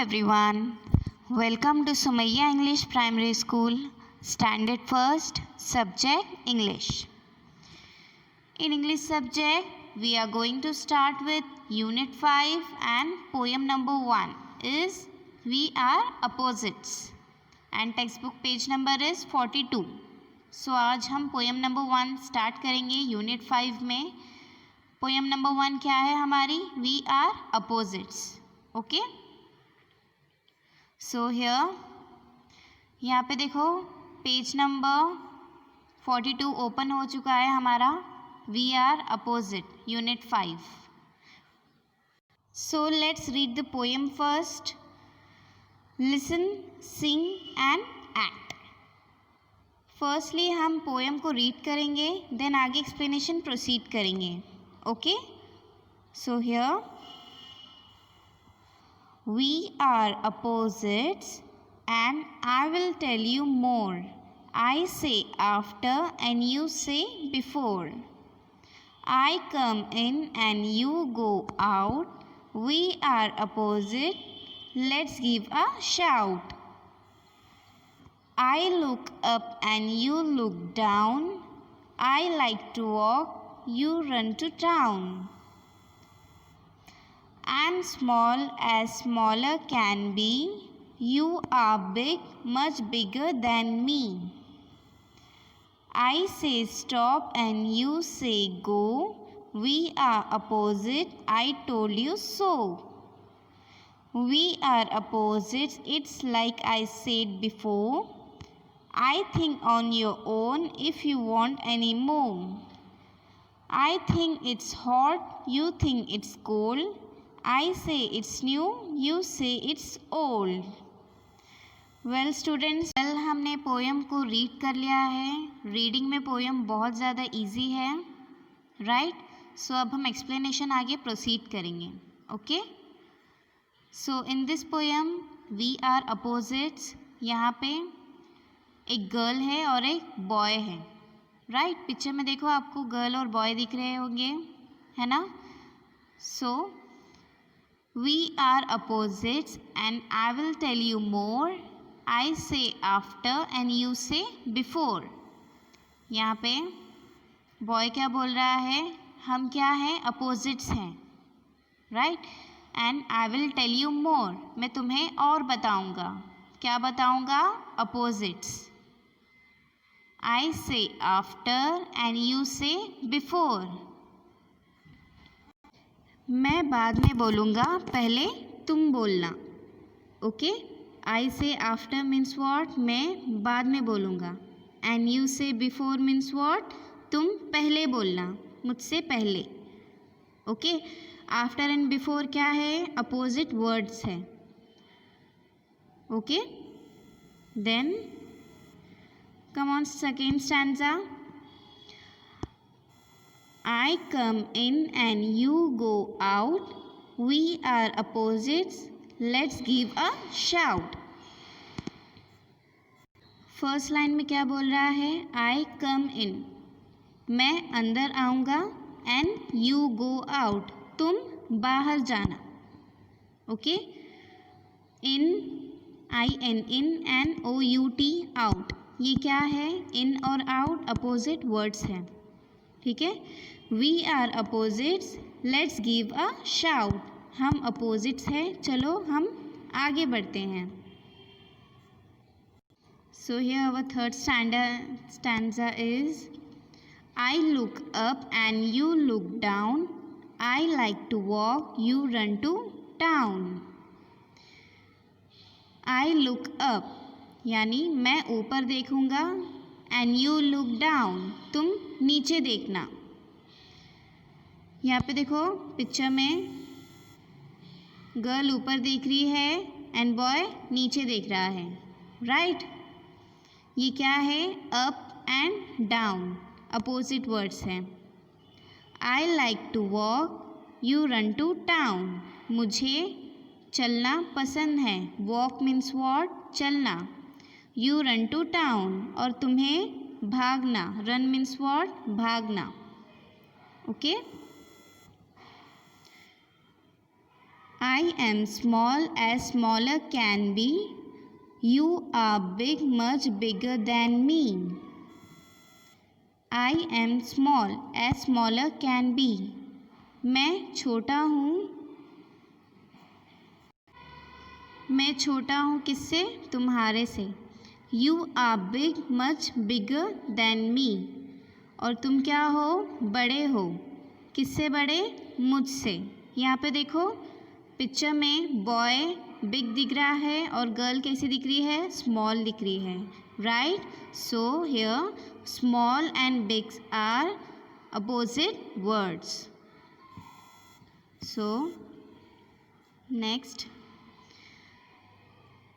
everyone. Welcome to Sumaiya English Primary School, Standard First, Subject English. In English subject, we are going to start with Unit 5 and poem number 1 is We Are Opposites and textbook page number is 42. So आज हम poem number 1 start करेंगे Unit 5 में. Poem number 1 क्या है हमारी? We are opposites. Okay? So here यहाँ पे देखो पेज नंबर 42 ओपन हो चुका है हमारा. We are opposite Unit 5. So let's read the poem first. Listen, sing and act. Firstly हम पोएम को रीड करेंगे, देन आगे एक्सप्लेनेशन प्रोसीड करेंगे. Okay, so here we are opposites and I will tell you more. I say after and you say before. I come in and you go out. We are opposite. Let's give a shout. I look up and you look down. I like to walk. You run to town. I'm small as smaller can be. You are big, much bigger than me. I say stop and you say go. We are opposite, I told you so. We are opposites, it's like I said before. I think on your own if you want any more. I think it's hot, you think it's cold. I say it's new, you say it's old. Well students, हमने poem को read कर लिया है. Reading में poem बहुत ज़्यादा easy है, right? सो अब हम एक्सप्लेनेशन आगे प्रोसीड करेंगे. Okay, so in this poem we are opposites. यहाँ पे एक गर्ल है और एक बॉय है, राइट? पिक्चर में देखो आपको गर्ल और बॉय दिख रहे होंगे, है ना? सो we are opposites and I will tell you more. I say after and you say before. यहाँ पे बॉय क्या बोल रहा है? हम क्या हैं? अपोजिट्स हैं, right? And I will tell you more. मैं तुम्हें और बताऊंगा. क्या बताऊंगा? Opposites. I say after and you say before. मैं बाद में बोलूँगा, पहले तुम बोलना. Okay, I say after means what? मैं बाद में बोलूँगा. And you say before means what? तुम पहले बोलना, मुझसे पहले. ओके, आफ्टर एंड बिफोर क्या है? अपोजिट वर्ड्स है. Okay, then come on second stanza. I come in and you go out. We are opposites. Let's give a shout. First line में क्या बोल रहा है? I come in. मैं अंदर आऊँगा. And you go out. तुम बाहर जाना. Okay, in in and out out. ये क्या है? in और out अपोजिट वर्ड्स हैं, ठीक है? We are opposites. Let's give a shout. हम अपोजिट्स हैं, चलो हम आगे बढ़ते हैं. So here our third stanza is I look up and you look down. I like to walk, you run to town. I look up यानी मैं ऊपर देखूंगा. And you look down तुम नीचे देखना. यहाँ पे देखो पिक्चर में गर्ल ऊपर देख रही है एंड बॉय नीचे देख रहा है, राइट? ये क्या है? Up and down opposite words हैं. I like to walk, you run to town. मुझे चलना पसंद है. Walk means what? चलना. यू रन टू टाउन और तुम्हें भागना. Run means what? भागना. Okay, I am small as smaller can be. You are big, much bigger than me. I am small as smaller can be. मैं छोटा हूँ किससे? तुम्हारे से. You are big, much bigger than me. और तुम क्या हो? बड़े हो. किससे बड़े? मुझसे. यहाँ पे देखो पिक्चर में बॉय बिग दिख रहा है और गर्ल कैसी दिख रही है? स्मॉल दिख रही है. Right? So here small and big are opposite words. So next,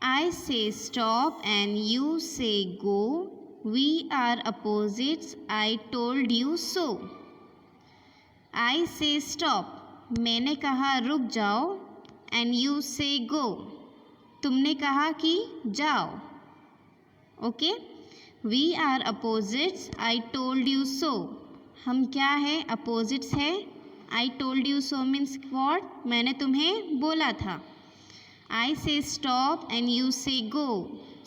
I say stop and you say go. We are opposites, I told you so. I say stop, मैंने कहा रुक जाओ. And you say go, तुमने कहा कि जाओ. Okay. We are opposites, I told you so. हम क्या है? अपोजिट्स है. I told you so means what? मैंने तुम्हें बोला था. I say stop and you say go.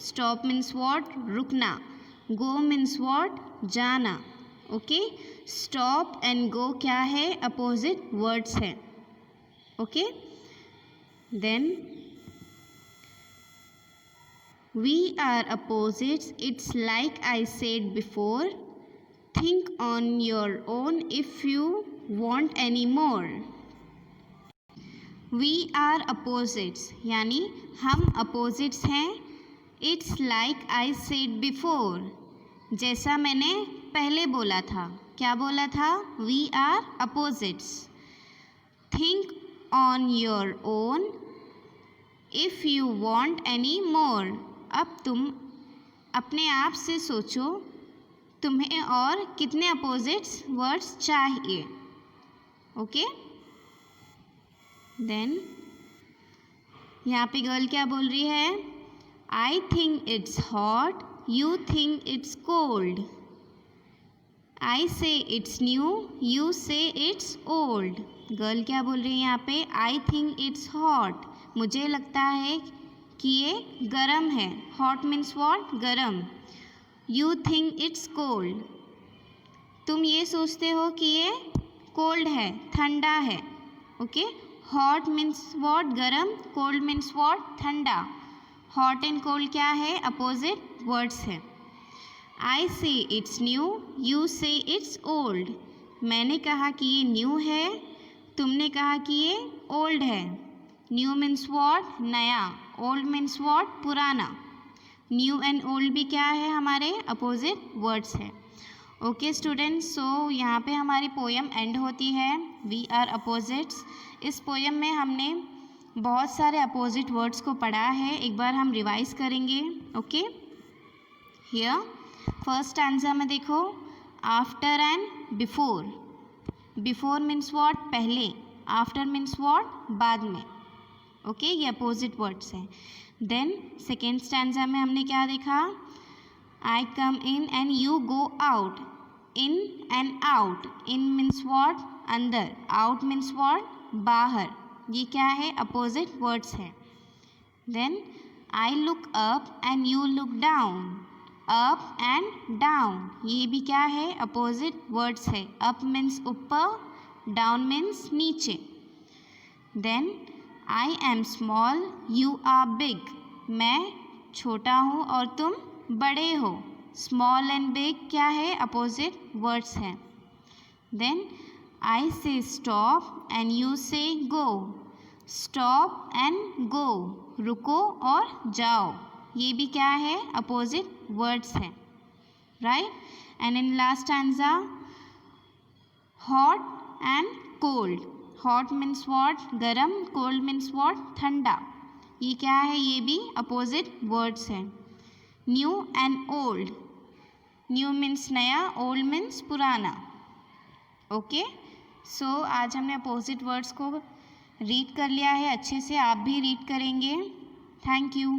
Stop means what? रुकना. Go means what? जाना. ओके. Stop and go क्या है? अपोजिट वर्ड्स हैं. Okay. Then we are opposites. It's like I said before. Think on your own if you want any more. We are opposites यानी हम opposites हैं. It's like I said before, जैसा मैंने पहले बोला था. क्या बोला था? We are opposites. Think on your own if you want any more. अब तुम अपने आप से सोचो तुम्हें और कितने opposites words चाहिए. ओके. देन यहाँ पे गर्ल क्या बोल रही है? I think it's hot, you think it's cold. I say it's new, you say it's old. Girl क्या बोल रही है यहाँ पे? आई थिंक इट्स हॉट, मुझे लगता है कि ये गरम है. Hot means what? गरम. यू थिंक इट्स कोल्ड, तुम ये सोचते हो कि ये कोल्ड है, ठंडा है. ओके. Hot means what? गरम. Cold means what? ठंडा. हॉट एंड कोल्ड क्या है? अपोजिट वर्ड्स है. I say it's new, you say it's old. मैंने कहा कि ये न्यू है, तुमने कहा कि ये ओल्ड है. New means what? नया. Old means what? पुराना. न्यू एंड ओल्ड भी क्या है? हमारे अपोजिट वर्ड्स है. ओके स्टूडेंट्स, सो यहाँ पे हमारी पोएम एंड होती है. We are opposites. इस पोएम में हमने बहुत सारे अपोजिट वर्ड्स को पढ़ा है. एक बार हम रिवाइज करेंगे. ओके. हियर फर्स्ट आंसर में देखो, after and before. Before means what? पहले. After means what? बाद में. ओके. ये अपोजिट वर्ड्स हैं. देन सेकेंड स्टैंजा में हमने क्या देखा? I come in and you go out. In and out. In means what? अंदर. Out means what? बाहर. ये क्या है? अपोजिट वर्ड्स है. Then I look up and you look down. Up and down. ये भी क्या है? अपोजिट वर्ड्स है. Up means ऊपर, down means नीचे. Then I am small, you are big. मैं छोटा हूँ और तुम बड़े हो. स्मॉल एंड बिग क्या है? अपोजिट वर्ड्स हैं. देन आई से स्टॉप एंड यू से गो. स्टॉप एंड गो, रुको और जाओ. ये भी क्या है? अपोजिट वर्ड्स हैं. Right. And in last answer, hot and cold. Hot means what? गरम. Cold means what? ठंडा. ये क्या है? ये भी अपोजिट वर्ड्स हैं. New and old. New means नया, ओल्ड मीन्स पुराना. ओके. सो आज हमने अपोजिट वर्ड्स को रीड कर लिया है अच्छे से. आप भी रीड करेंगे. Thank you.